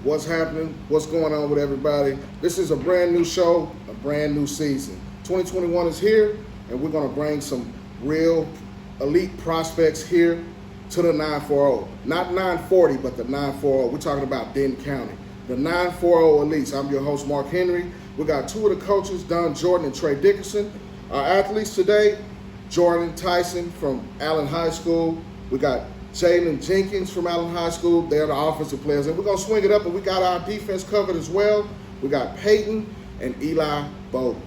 what's happening, what's going on with everybody. This is a brand new show, a brand new season. 2021 is here, and we're going to bring some real elite prospects here to the 940. Not 940, but the 940. We're talking about Denton County. The 940 elites. I'm your host, Marc Henry. We got two of the coaches, Jordyn and Trey Dickerson. Our athletes today, Jordyn Tyson from Allen High School. We got Jaylen Jenkins from Allen High School. They're the offensive players. And we're going to swing it up, and we got our defense covered as well. We got Peyton and Eli Bowen,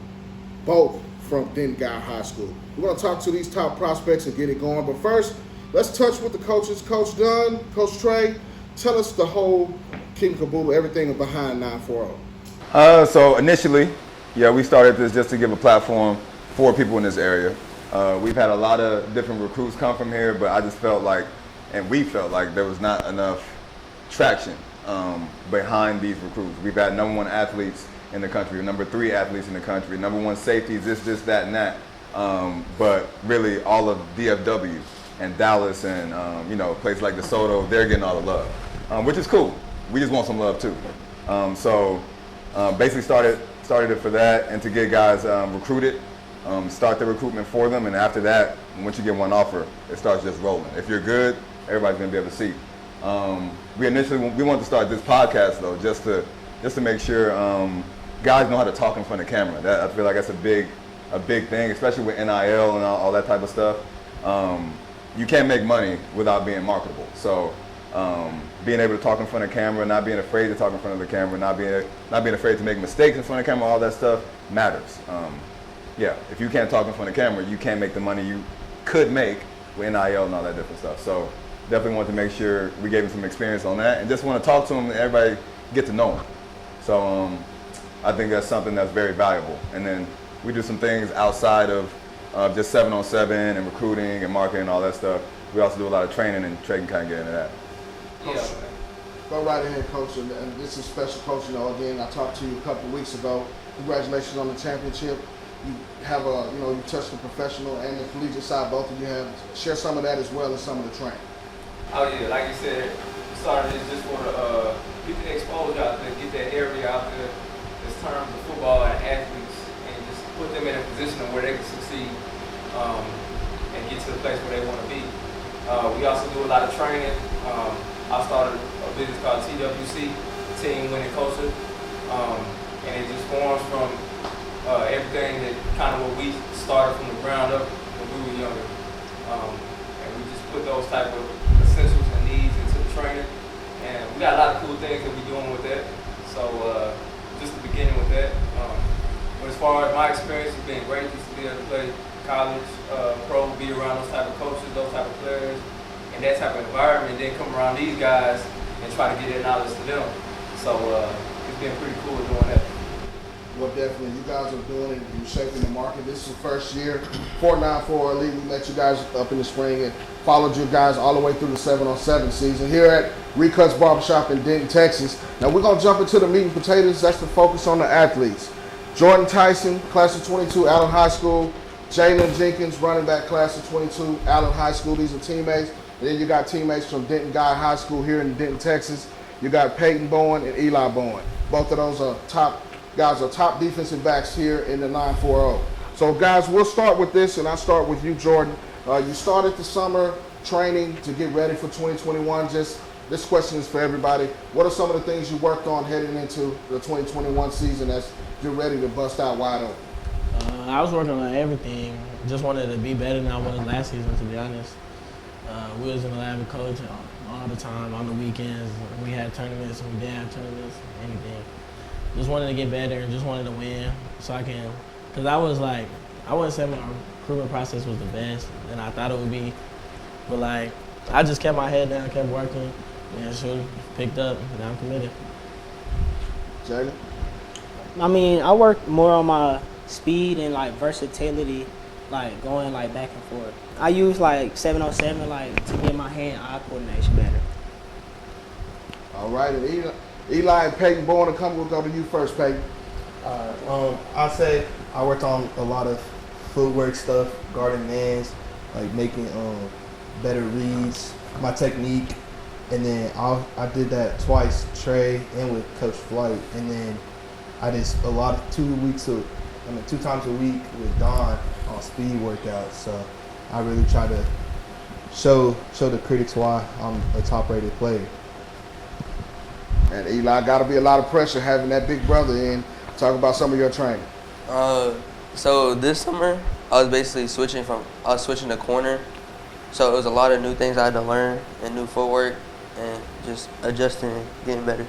both from Denton High School. We're going to talk to these top prospects and get it going. But first, let's touch with the coaches. Coach Dunn, Coach Trey, tell us the whole king caboodle, everything behind 940. So initially, we started this just to give a platform for people in this area. We've had a lot of different recruits come from here, but I just felt like, and we felt like there was not enough traction behind these recruits. We've had number 1 athletes in the country, number 3 athletes in the country, number 1 safeties, this, that, and that. But really all of DFW and Dallas and places like DeSoto, they're getting all the love, which is cool. We just want some love too. Basically started it for that and to get guys recruited, start the recruitment for them, and after that, once you get one offer, it starts just rolling. If you're good, everybody's gonna be able to see. We wanted to start this podcast though, just to make sure guys know how to talk in front of camera. I feel like that's a big thing, especially with NIL and all that type of stuff. You can't make money without being marketable. So being able to talk in front of camera, not being afraid to talk in front of the camera, not being afraid to make mistakes in front of camera, all that stuff matters. If you can't talk in front of camera, you can't make the money you could make with NIL and all that different stuff. So definitely wanted to make sure we gave him some experience on that and just want to talk to him and everybody get to know him. So I think that's something that's very valuable. And then we do some things outside of just 7-on-7 and recruiting and marketing and all that stuff. We also do a lot of training, and Trey can kind of get into that. Coach, go right ahead, Coach. And this is special, Coach. Again, I talked to you a couple of weeks ago. Congratulations on the championship. You have you touched the professional and the collegiate side. Both of you have. Share some of that as well as some of the training. Oh yeah, like you said, we started this just for the get the exposure out there, get that area out there in terms of football and athletes, and just put them in a position where they can succeed and get to the place where they want to be. We also do a lot of training. I started a business called TWC, Team Winning Culture, and it just forms from everything that kind of what we started from the ground up when we were younger. And we just put those type of essentials and needs into the training. And we got a lot of cool things that we're doing with that. So just the beginning with that. But as far as my experience, it's been great just to be able to play college, pro, be around those type of coaches, those type of players, and that type of environment, then come around these guys and try to get that knowledge to them. So it's been pretty cool doing that. Well, definitely, you guys are doing it. You're shaping the market. This is the first year for 940 Elite. We met you guys up in the spring and followed you guys all the way through the 7-on-7 season here at Recuts Barbershop in Denton, Texas. Now we're going to jump into the meat and potatoes. That's the focus on the athletes. Jordyn Tyson, class of 22, Allen High School. Jaylen Jenkins, running back, class of 22, Allen High School. These are teammates. And then you got teammates from Denton High School here in Denton, Texas. You got Peyton Bowen and Eli Bowen. Both of those are top defensive backs here in the 940. So guys, we'll start with this, and I'll start with you, Jordyn. You started the summer training to get ready for 2021. This question is for everybody. What are some of the things you worked on heading into the 2021 season as you're ready to bust out wide open? I was working on everything. Just wanted to be better than I was last season, to be honest. We was in the lab with coach all the time, on the weekends. We had tournaments, we didn't have tournaments, anything. Just wanted to get better and just wanted to win so I can, because I wouldn't say my recruitment process was the best and I thought it would be, but I just kept my head down, kept working, and sure picked up, and I'm committed. Jaylen? I work more on my speed and versatility, going back and forth. I use 7-on-7 to get my hand-eye coordination better. All right, and Eli and Peyton Bowen, we'll go to you first, Peyton. I'll say I worked on a lot of footwork stuff, guarding mans, making better reads, my technique, And then I did that twice, Trey and with Coach Flight. And then I did 2 times a week with Don on speed workouts. So I really try to show the critics why I'm a top-rated player. And Eli, got to be a lot of pressure having that big brother in. Talk about some of your training. So this summer, I was basically switching to corner. So it was a lot of new things I had to learn and new footwork and just adjusting and getting better.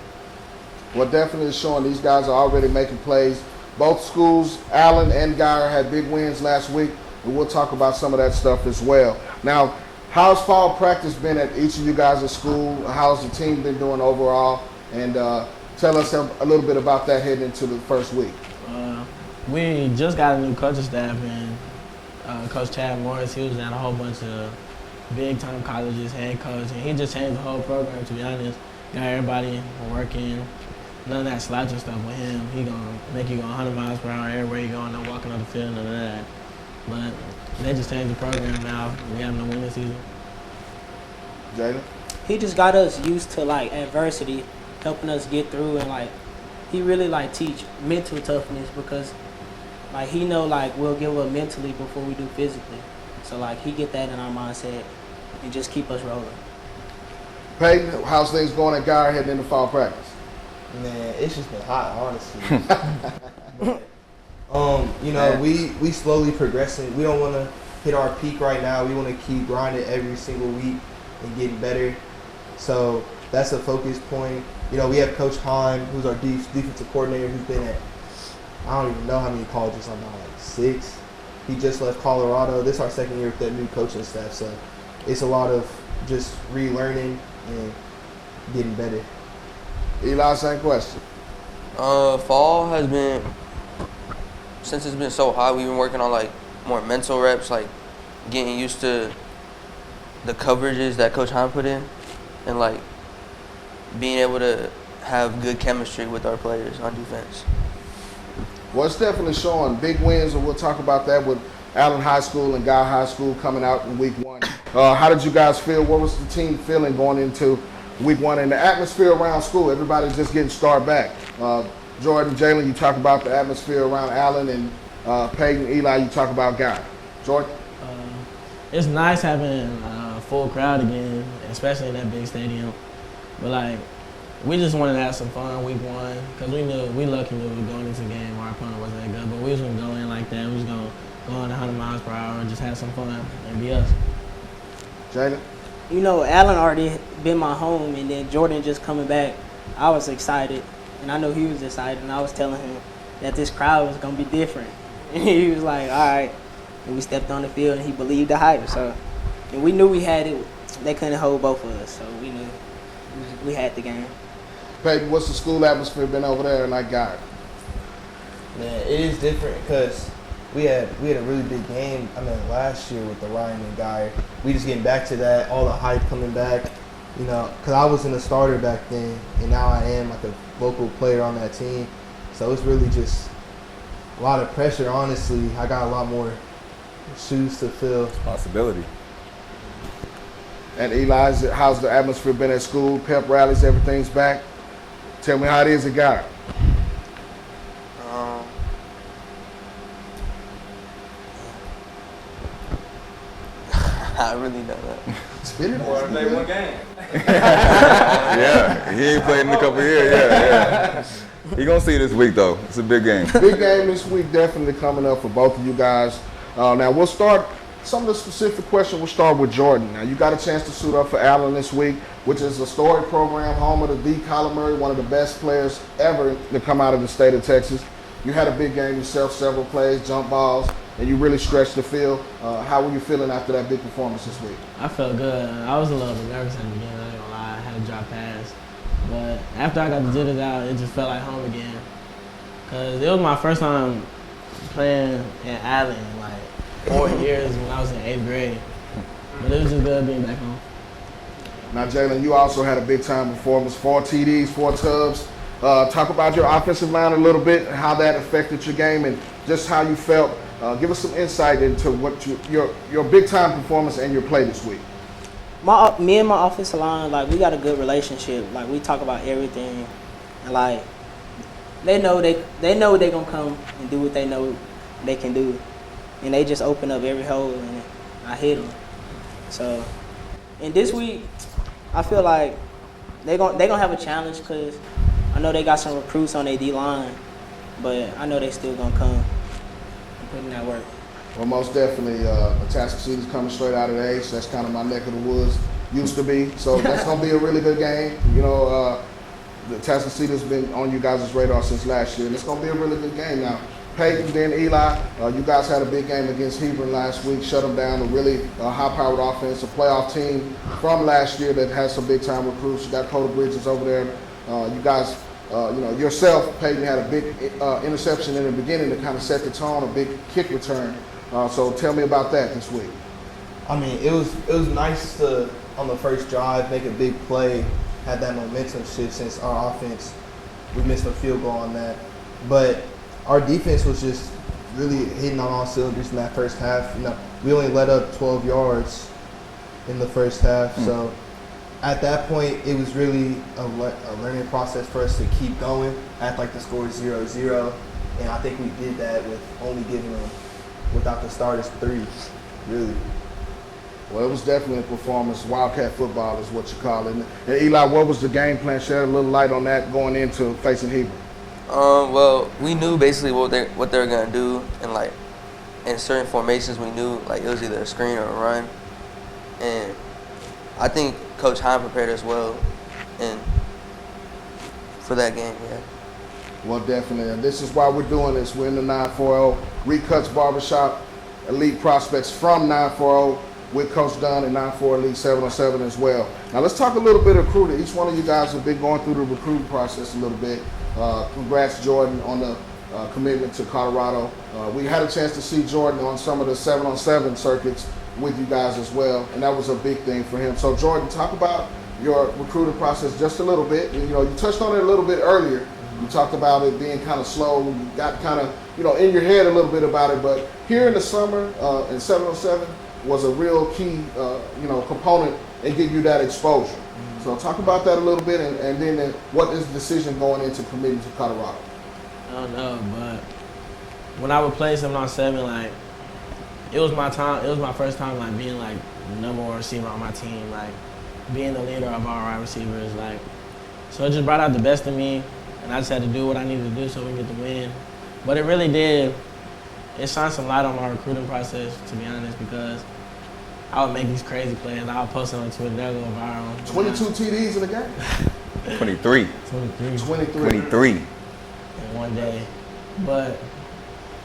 Well, definitely is showing these guys are already making plays. Both schools, Allen and Geyer, had big wins last week, and we'll talk about some of that stuff as well. Now, how's fall practice been at each of you guys at school? How's the team been doing overall? And tell us a little bit about that heading into the first week. We just got a new coaching staff, and Coach Chad Morris, he was at a whole bunch of big-time colleges, head coach, and he just changed the whole program, to be honest. Got everybody working. None of that slouching stuff with him. He gonna make you go 100 miles per hour everywhere you go, no walking on the field, none of that. But they just changed the program now. We have no winning season. Jaylen? He just got us used to like adversity, helping us get through, and like he really like teach mental toughness because like he know like we'll give up mentally before we do physically. So like he get that in our mindset and just keep us rolling. Peyton, how's things going at Geyer heading into fall practice? Man, it's just been hot, honestly. But, we slowly progressing. We don't want to hit our peak right now. We want to keep grinding every single week and getting better. So that's a focus point. We have Coach Hahn, who's our defensive coordinator, who's been at, I don't even know how many colleges I'm on, like 6. He just left Colorado. This is our second year with that new coaching staff. So it's a lot of just relearning and getting better. Eli, same question. Fall has been, since it's been so hot, we've been working on like more mental reps, like getting used to the coverages that Coach Hahn put in and like being able to have good chemistry with our players on defense. Well, it's definitely showing big wins, and we'll talk about that with Allen High School and Guy High School coming out in week 1. How did you guys feel? What was the team feeling going into week 1 and the atmosphere around school? Everybody's just getting started back. Jordyn, Jaylen, you talk about the atmosphere around Allen, and Peyton, Eli, you talk about Guy. Jordyn? It's nice having a full crowd again, especially in that big stadium. But like, we just wanted to have some fun week 1 because we lucky we were going into the game. Our opponent wasn't that good, but we was gonna go in like that. We was gonna go on 100 miles per hour and just have some fun and be us. Jaylen? Allen already been my home, and then Jordyn just coming back. I was excited, and I know he was excited, and I was telling him that this crowd was going to be different. And he was like, all right. And we stepped on the field, and he believed the hype. So, and we knew we had it. They couldn't hold both of us, so we knew we had the game. Peyton, what's the school atmosphere been over there like Guy? Man, it is different because we had a really big game. Last year with the Ryan and Geyer. We just getting back to that, all the hype coming back. Because I wasn't a starter back then, and now I am like a local player on that team. So it's really just a lot of pressure. Honestly, I got a lot more shoes to fill. Possibility. And Eli, how's the atmosphere been at school? Pep rallies, everything's back. Tell me how it is at Guy. I really don't know. Spit it. Boy, play one game. Yeah, he ain't played in a couple of years. Yeah. He gonna see this week though. It's a big game. Big game this week, definitely coming up for both of you guys. Now we'll start some of the specific questions. We'll start with Jordyn. Now you got a chance to suit up for Allen this week, which is a storied program, home of the D. Kyler Murray, one of the best players ever to come out of the state of Texas. You had a big game yourself, several plays, jump balls, and you really stretched the field. How were you feeling after that big performance this week? I felt good. I was a little bit nervous at the beginning, I ain't gonna lie. I had to drop pass. But after I got the jitters out, it just felt like home again. Because it was my first time playing in Allen in like 4 years when I was in 8th grade. But it was just good being back home. Now, Jaylen, you also had a big-time performance, 4 TDs, 4 tubs. Talk about your offensive line a little bit, how that affected your game, and just how you felt. Give us some insight into what your big-time performance and your play this week. Me and my offensive line, like, we got a good relationship. Like, we talk about everything, and like, they know they're gonna come and do what they know they can do, and they just open up every hole and I hit them. So, and this week, I feel like they gonna have a challenge because I know they got some recruits on their D line, but I know they still gonna come and put in that work. Well, most definitely, Atascoke's coming straight out of the H. That's kind of my neck of the woods, used to be. So that's going to be a really good game. You know, the Atascoke has been on you guys' radar since last year, and it's going to be a really good game now. Peyton, then Eli, you guys had a big game against Hebron last week, shut them down, a really high-powered offense, a playoff team from last year that has some big-time recruits. You got Coda Bridges over there. You guys, yourself, Peyton, had a big interception in the beginning to kind of set the tone, a big kick return. So tell me about that this week. I mean, it was nice to, on the first drive, make a big play, had that momentum shift since our offense, we missed a field goal on that. But our defense was just really hitting on all cylinders in that first half. You know, we only let up 12 yards in the first half. So at that point, it was really a learning process for us to keep going. Act like the score is 0-0. And I think we did that with only giving them, without the starters, 3, really. Well, it was definitely a performance. Wildcat football is what you call it. And Eli, what was the game plan? Shed a little light on that going into facing Hebron. Well, we knew basically what they were gonna do, and like in certain formations, we knew like it was either a screen or a run, and I think Coach Hine prepared us well, and for that game, yeah. Well, definitely. And this is why we're doing this. We're in the 940 Recuts Barbershop, elite prospects from 940 with Coach Dunn and 940 Elite 707 as well. Now let's talk a little bit of recruiting. Each one of you guys have been going through the recruiting process a little bit. Congrats, Jordyn, on the commitment to Colorado. We had a chance to see Jordyn on some of the 7-on-7 circuits with you guys as well, and that was a big thing for him. So Jordyn, talk about your recruiting process just a little bit. You know, you touched on it a little bit earlier. You talked about it being kind of slow. You got kind of, in your head a little bit about it. But here in the summer, in 707 was a real key, component in getting you that exposure. So talk about that a little bit, and then what is the decision going into committing to Colorado? I don't know, but when I would play 7-on-7, like, it was my time. It was my first time, like, being like the number one receiver on my team, like being the leader of our wide receivers, like. So it just brought out the best in me. And I just had to do what I needed to do so we get the win. But it really did. It shined some light on my recruiting process, to be honest, because I would make these crazy plays. I would post them on Twitter. They'll go viral. 22 TDs in the game? 23. 23. In one day. But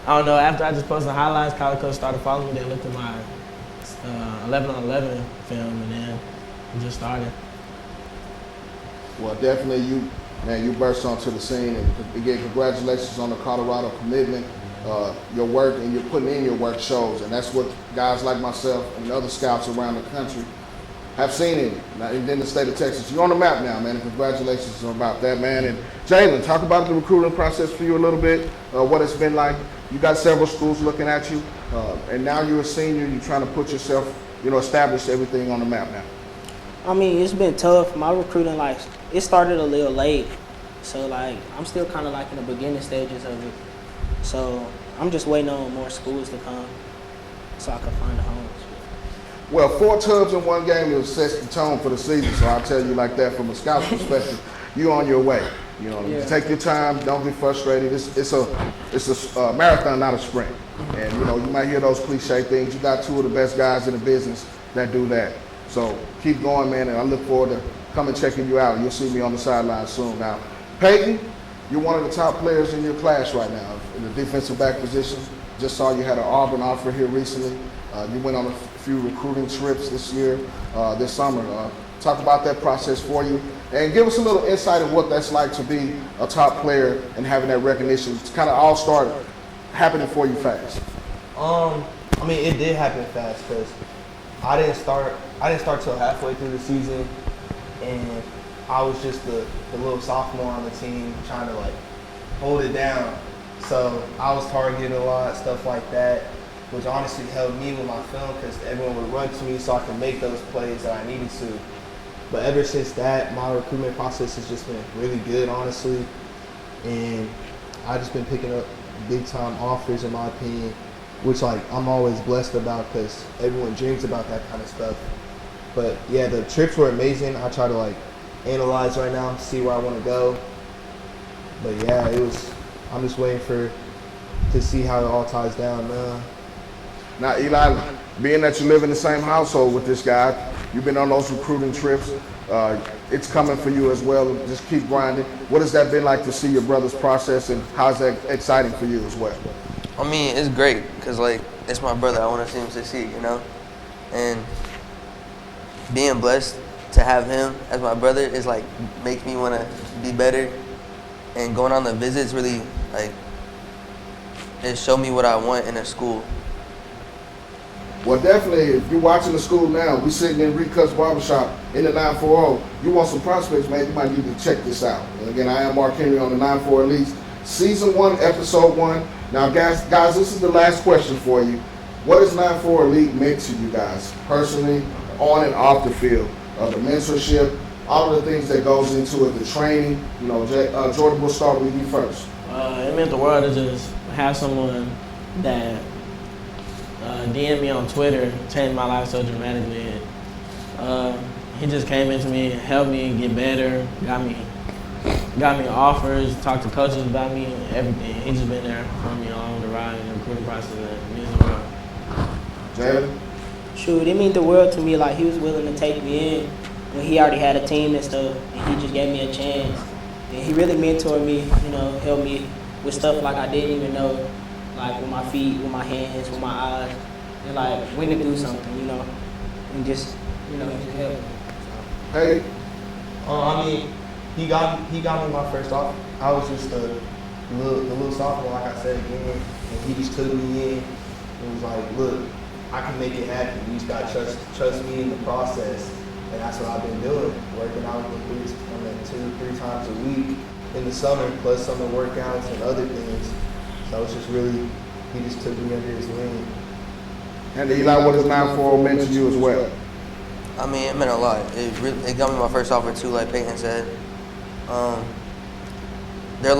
I don't know. After I just posted highlights, college coach started following me. They looked at my 11-on-11 film, and then we just started. Well, definitely you burst onto the scene, and again, congratulations on the Colorado commitment. Your work and you're putting in your work shows, and that's what guys like myself and other scouts around the country have seen in you. And then the state of Texas, you're on the map now, man, and congratulations about that, man. And Jaylen, talk about the recruiting process for you a little bit, what it's been like. You got several schools looking at you, and now you're a senior, you're trying to put yourself, establish everything on the map now. I mean, it's been tough. My recruiting, like, it started a little late. So, like, I'm still kind of, like, in the beginning stages of it. So, I'm just waiting on more schools to come so I can find a home. Well, 4 tubs in one game sets the tone for the season. So I'll tell you like that from a scout's perspective, you're on your way. Take your time. Don't get frustrated. It's a marathon, not a sprint. And, you might hear those cliche things. You got 2 of the best guys in the business that do that. So keep going, man, and I look forward to coming checking you out. You'll see me on the sideline soon. Now, Peyton, you're one of the top players in your class right now in the defensive back position. Just saw you had an Auburn offer here recently. You went on a few recruiting trips this summer. Talk about that process for you, and give us a little insight of what that's like to be a top player and having that recognition. It's kind of all started happening for you fast. I mean, it did happen fast because I didn't start till halfway through the season, and I was just the little sophomore on the team trying to, like, hold it down. So I was targeted a lot, stuff like that. which honestly helped me with my film because everyone would run to me so I could make those plays that I needed to. But ever since that, my recruitment process has just been really good, honestly. And I've just been picking up big-time offers, in my opinion, which, like, I'm always blessed about because everyone dreams about that kind of stuff. But, yeah, the trips were amazing. I try to, like, analyze right now, see where I want to go. But, yeah, I'm just waiting to see how it all ties down now. Now, Eli, being that you live in the same household with this guy, you've been on those recruiting trips. It's coming for you as well. Just keep grinding. What has that been like to see your brother's process, and how's that exciting for you as well? I mean, it's great because, like, it's my brother. I want to see him succeed, you know? And being blessed to have him as my brother is, like, makes me want to be better. And going on the visits really, like, it showed me what I want in a school. Well, definitely, if you're watching the school now, we're sitting in Recut's Barbershop in the 940. You want some prospects, man, you might need to check this out. And again, I am Marc Henry on the 94 Elites, Season 1, Episode 1. Now, guys, this is the last question for you. What has 94 Elite meant to you guys, personally, on and off the field? The mentorship, all of the things that goes into it, the training. You know, Jordyn, we'll start with you first. It meant the world to just have someone that DM me on Twitter, changed my life so dramatically. He just came into me, helped me get better, got me offers, talked to coaches about me, everything. He just been there for me along the ride in the recruiting process, and it means the world. Jaylen? Shoot, it meant the world to me. Like, he was willing to take me in when he already had a team and stuff, and he just gave me a chance. And he really mentored me, you know, helped me with stuff like I didn't even know, like with my feet, with my hands, with my eyes, and like when to do something, you know, and just, you know, just help me. Hey. I mean, he got me my first offer. I was just the little sophomore, like I said again, and he just took me in and was like, look, I can make it happen. You just got to trust me in the process. And that's what I've been doing, working out with him 2-3 times a week in the summer, plus summer workouts and other things. So it's just really, he just took me under his wing. And Eli, what has 940 meant to you as well? I mean, it meant a lot. It got me my first offer too, like Peyton said. They're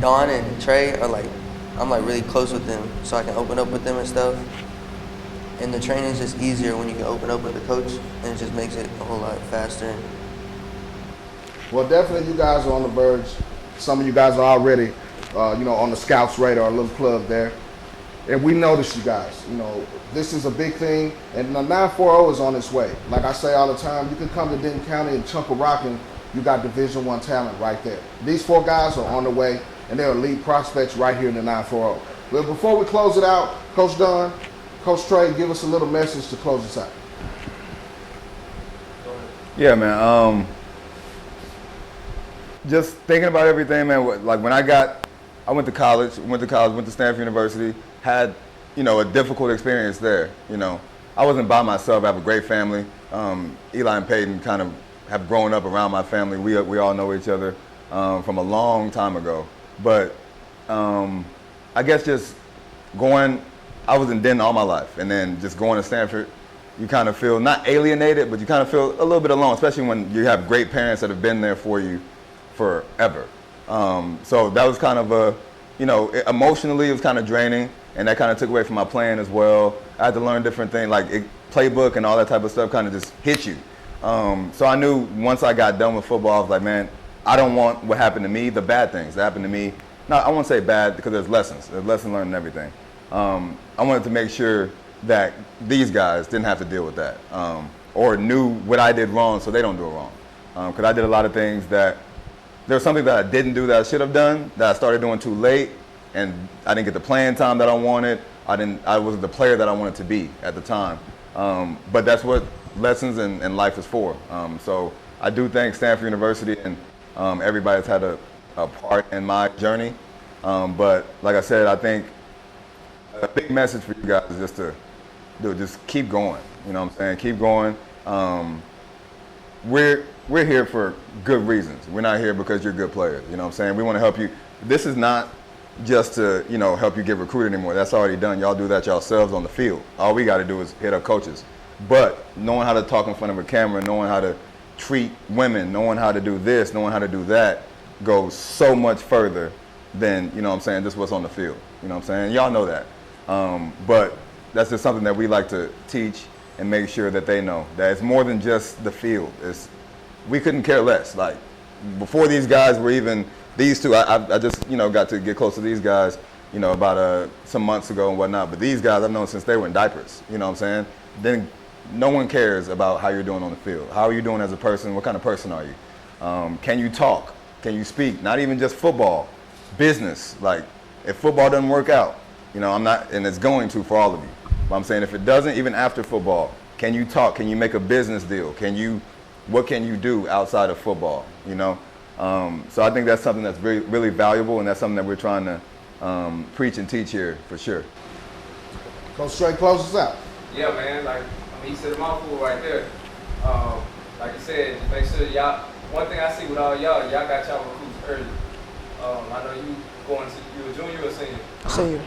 Don and Trey are like, I'm like really close with them, so I can open up with them and stuff. And the training is just easier when you can open up with the coach, and it just makes it a whole lot faster. Well, definitely you guys are on the verge. Some of you guys are already, on the scouts radar, a little plug there. And we notice you guys, this is a big thing, and the 940 is on its way. Like I say all the time, you can come to Denton County and chunk a rock and you got Division I talent right there. These 4 guys are on the way, and they're elite prospects right here in the 940. Well, before we close it out, Coach Don, Coach Trey, give us a little message to close us out. Yeah, man. Just thinking about everything, man. Like when I went to college, went to Stanford University, had, a difficult experience there. I wasn't by myself. I have a great family. Eli and Peyton kind of have grown up around my family. We all know each other from a long time ago. But I guess just I was in Denton all my life, and then just going to Stanford, you kind of feel not alienated, but you kind of feel a little bit alone, especially when you have great parents that have been there for you forever. So that was kind of emotionally it was kind of draining, and that kind of took away from my playing as well. I had to learn different things, like playbook and all that type of stuff kind of just hit you. So I knew once I got done with football, I was like, man, I don't want what happened to me, the bad things that happened to me. No, I won't say bad because there's lessons learned in everything. I wanted to make sure that these guys didn't have to deal with that or knew what I did wrong so they don't do it wrong. Because I did a lot of things that there was something that I didn't do that I should have done that I started doing too late, and I didn't get the playing time that I wanted. I wasn't the player that I wanted to be at the time. But that's what lessons and life is for. So I do thank Stanford University and everybody that's had a part in my journey. But like I said, I think a big message for you guys is just keep going. You know what I'm saying? Keep going. We're here for good reasons. We're not here because you're good players. You know what I'm saying? We want to help you. This is not just to, help you get recruited anymore. That's already done. Y'all do that yourselves on the field. All we got to do is hit our coaches. But knowing how to talk in front of a camera, knowing how to treat women, knowing how to do this, knowing how to do that goes so much further than, just what's on the field. You know what I'm saying? Y'all know that. But that's just something that we like to teach and make sure that they know that it's more than just the field. We couldn't care less. Like, before these guys were even these two, I just, got to get close to these guys, about some months ago and whatnot. But these guys I've known since they were in diapers, you know what I'm saying? Then no one cares about how you're doing on the field. How are you doing as a person? What kind of person are you? Can you talk? Can you speak? Not even just football, business. Like, if football doesn't work out, I'm not, and it's going to for all of you. But I'm saying if it doesn't, even after football, can you talk? Can you make a business deal? What can you do outside of football, So I think that's something that's really, really valuable, and that's something that we're trying to preach and teach here for sure. Go straight, close us out. Yeah, man. He said a mouthful right there. Like you said, just make sure y'all. One thing I see with all y'all got y'all recruits early. I know you a junior or senior? Senior,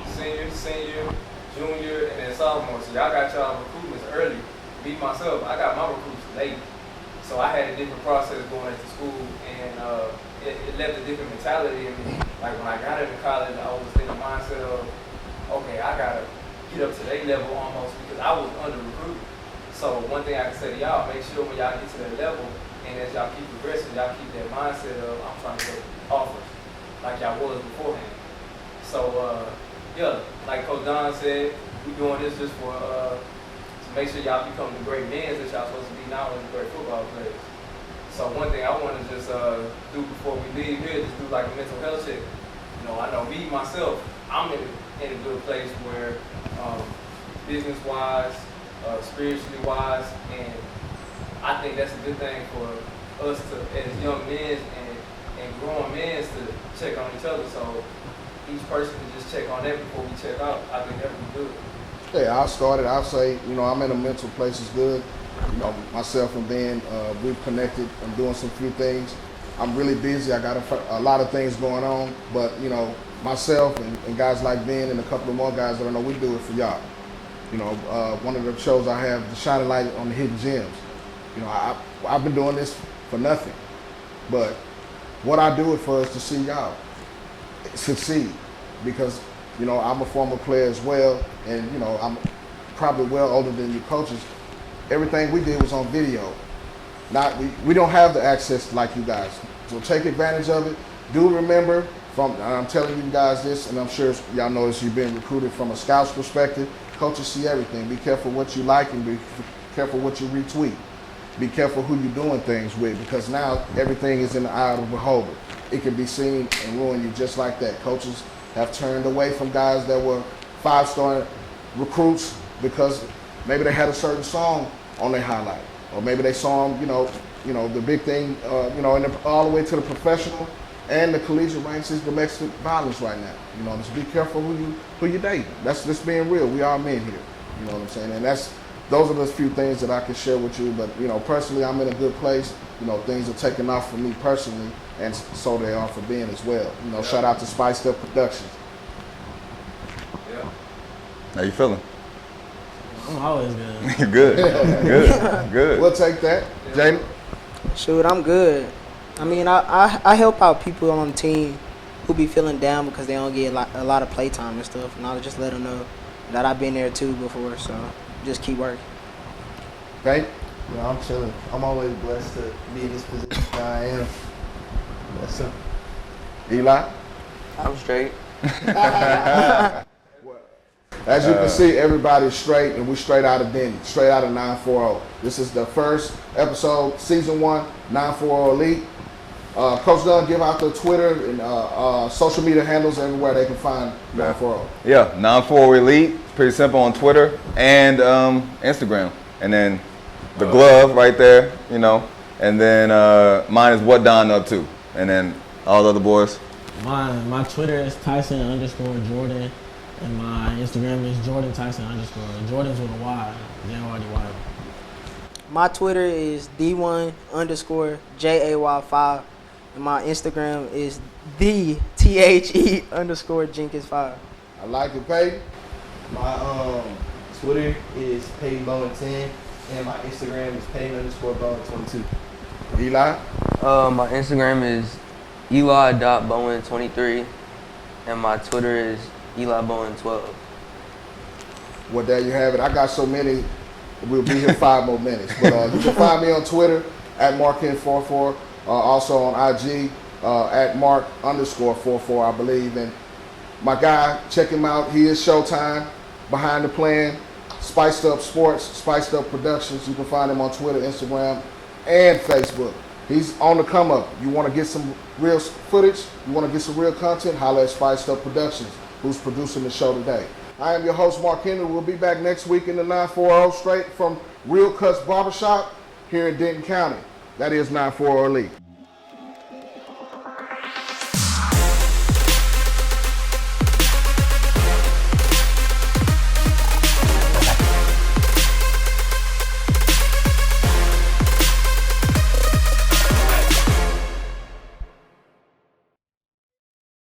junior, and then sophomore. So y'all got y'all recruitments early. Me myself, I got my recruits late. So I had a different process going into school, and it left a different mentality in me. Like, when I got into college, I was in the mindset of, okay, I gotta get up to their level almost, because I was under recruited. So one thing I can say to y'all, make sure when y'all get to that level, and as y'all keep progressing, y'all keep that mindset of, I'm trying to get offers, like y'all was beforehand. So yeah, like Coach Don said, we doing this just for to make sure y'all become the great men that y'all supposed to be now, as great football players. So one thing I want to just do before we leave here, just do like a mental health check. I know me myself, I'm in a good place where business wise, spiritually wise, and I think that's a good thing for us to, as young men and growing men, to check on each other. So each person can just check on that before we check out. I think that would be good. Yeah, I'll say, I'm in a mental place is good. Myself and Ben, we've connected. I'm doing some few things. I'm really busy. I got a lot of things going on, but myself and guys like Ben and a couple of more guys that I know, we do it for y'all. One of the shows I have, the Shining Light on the Hidden Gems. I've been doing this for nothing, but what I do it for is to see y'all succeed, because I'm a former player as well, and I'm probably well older than you coaches. Everything we did was on video. We don't have the access like you guys, so take advantage of it. Do remember, I'm telling you guys this, and I'm sure y'all know this, you've been recruited from a scout's perspective. Coaches see everything. Be careful what you like, and be careful what you retweet. Be careful who you're doing things with, because now everything is in the eye of the beholder. It can be seen and ruin you just like that. Coaches have turned away from guys that were 5-star recruits because maybe they had a certain song on their highlight, or maybe they saw them, the big thing, and all the way to the professional and the collegiate ranks is domestic violence right now. Just be careful who you date. That's just being real. We are men here. You know what I'm saying? And those are the few things that I can share with you. But personally, I'm in a good place. Things are taking off for me personally, and so they are for Ben as well. Shout out to Spiced Up Productions. Yeah. How you feeling? I'm always good. Good. We'll take that. Jaylen? Shoot, I'm good. I help out people on the team who be feeling down because they don't get a lot of playtime and stuff, and I'll just let them know that I've been there too before, so just keep working. Okay? Yeah, I'm chilling. I'm always blessed to be in this position I am. That's it. Eli? I'm straight. As you can see, everybody's straight, and we're straight out of Denton, straight out of 940. This is the first episode, season 1, 940 Elite. Coach Dunn, give out the Twitter and social media handles everywhere they can find 940. Yeah, 940 Elite. Pretty simple on Twitter and Instagram. And then the glove right there, And then mine is what Don up to. And then all the other boys. My Twitter is Tyson_Jordyn. And my Instagram is Jordyn Tyson_. Jordyn's with a Y. J-O-R-D-Y. My Twitter is D1_JAY5. And my Instagram is the THE_Jenkins5. I like it, Peyton. My Twitter is Peyton Bowen 10, and my Instagram is Peyton_Bowen 22. Eli. My Instagram is Eli.Bowen23, and my Twitter is Eli Bowen 12. Well, there you have it. I got so many. We'll be here 5 more minutes. But you can find me on Twitter at MarcHen44. Also on IG at Marc_44, I believe. And my guy, check him out. He is Showtime, Behind the Plan, Spiced Up Sports, Spiced Up Productions. You can find him on Twitter, Instagram, and Facebook. He's on the come up. You want to get some real footage? You want to get some real content? Holla at Spiced Up Productions, who's producing the show today. I am your host, Marc Henry. We'll be back next week in the 940 straight from Real Cuts Barbershop here in Denton County. That is 940 Elite.